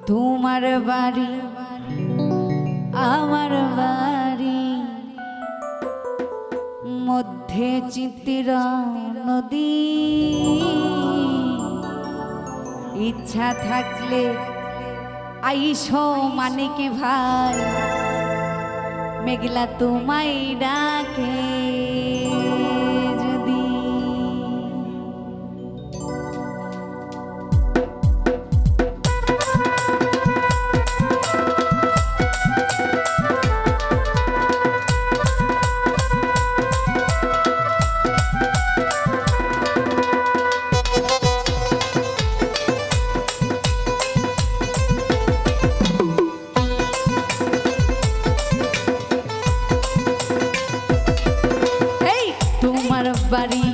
তোমার বাড়ি আমার বাড়ি মধ্যে চিত্রা নদী, ইচ্ছা থাকলে আইসো মানিক ভাই, মেঘলা তোমায় ডাকে যদি। বাড়ি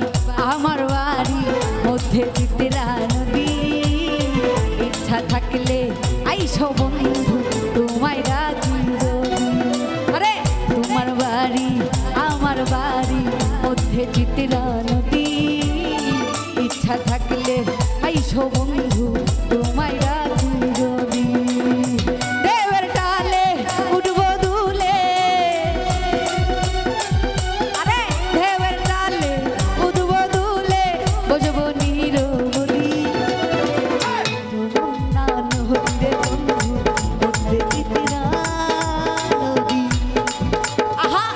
আমার বাড়ি মধ্যে চিত্রা নদী, ইচ্ছা থাকলে আইসো বন্ধু তোমায় ডাকি যদি। আরে তোমার বাড়ি আমার বাড়ি মধ্যে চিত্রা নদী, ইচ্ছা থাকলে আইসো বন্ধু তোমায় ডাকি যদি। দেবের টালে উঠবো দুলে, আরে দেবের টালে উঠবো দুলে, বসবো নিরবলি যমুনা নদীরে বন্ধু মধ্যে চিত্রা নদী। আহা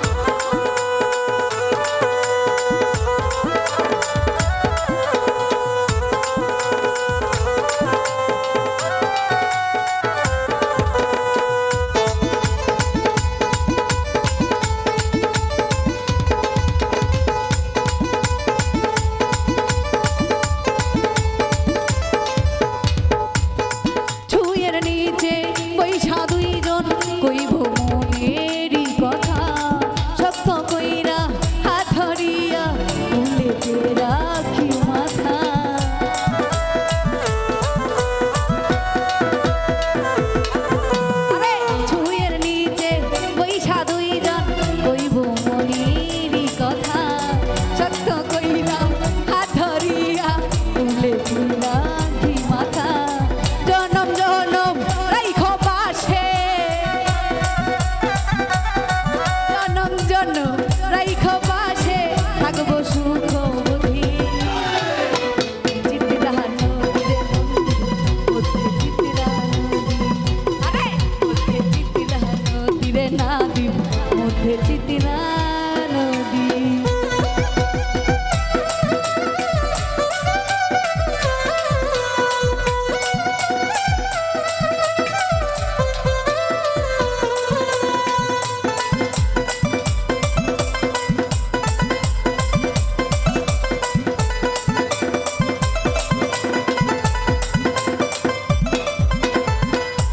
কইব মনেরই কথা, সত্য কইরা হাত ধরিয়া ভুলেতে রাখি মাথা। আরে ছুঁয়ের নিচে বৈশা দুইজন কইব মনেরই কথা, সত্য কইরা হাত ধরিয়া ভুলেতে রাখি মাথা। জনম জনম রাইখো পাশে, রাইখো পাশে থাকবো সুখবতী। চিত্রা নদীরে মধ্যে চিত্রা নদী, আরে মধ্যে চিত্রা নদীরে নাদি মধ্যে চিত্রা নদী।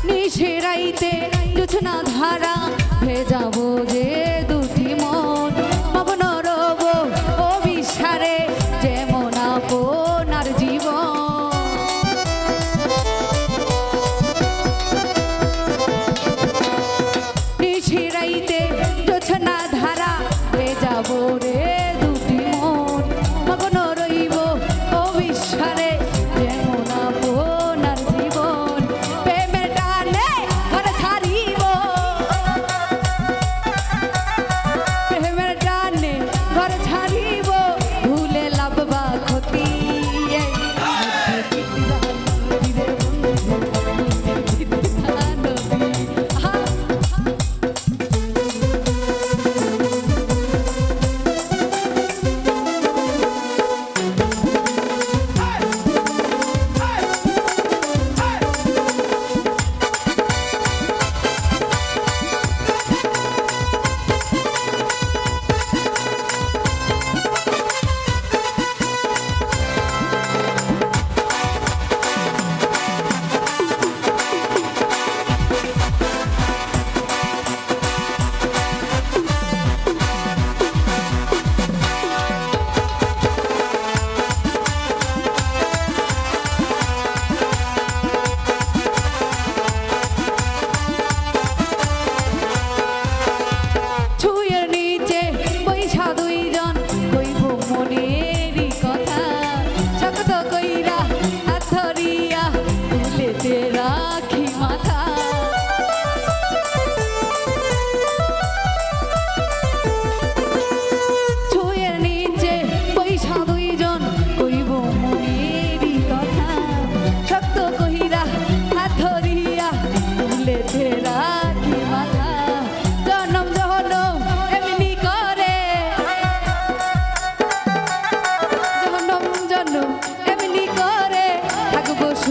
নিশিরাইতে জোছনা ধারা ভেজাবো যে দুটি মন, পাবন রব অবিসারে যেমন আপনার জীবন। নিশিরাইতে জোছনা ধারা ভেজাবো রে দুটি মন, পাবন রইব অবিসারে যেমন আপনার জীবন। প্রেমের টানে ঘর ছাড়িব, প্রেমের টানে ঘর ছাড়িব, ভুলে লাভ বা ক্ষতি।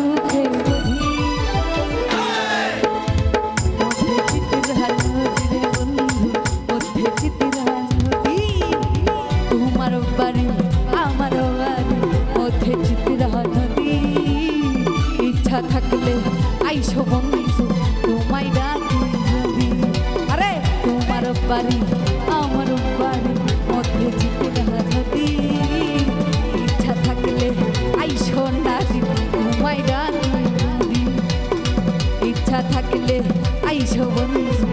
সুখের নদী মধ্যে চিত্রা নদী রে বন্ধু মধ্যে চিত্রা নদী তোমার বাড়ি আমার বাড়ি মধ্যে চিত্রা নদী ইচ্ছা থাকলে আইসো বন্ধু তোমায় ডাকি নদী আরে তোমার বাড়ি আমার বাড়ি মধ্যে চিত্রা নদী ইচ্ছা থাকলে আইসো নারী তোমায় ডাকি নদী ইচ্ছা থাকলে আইসো বন্ধু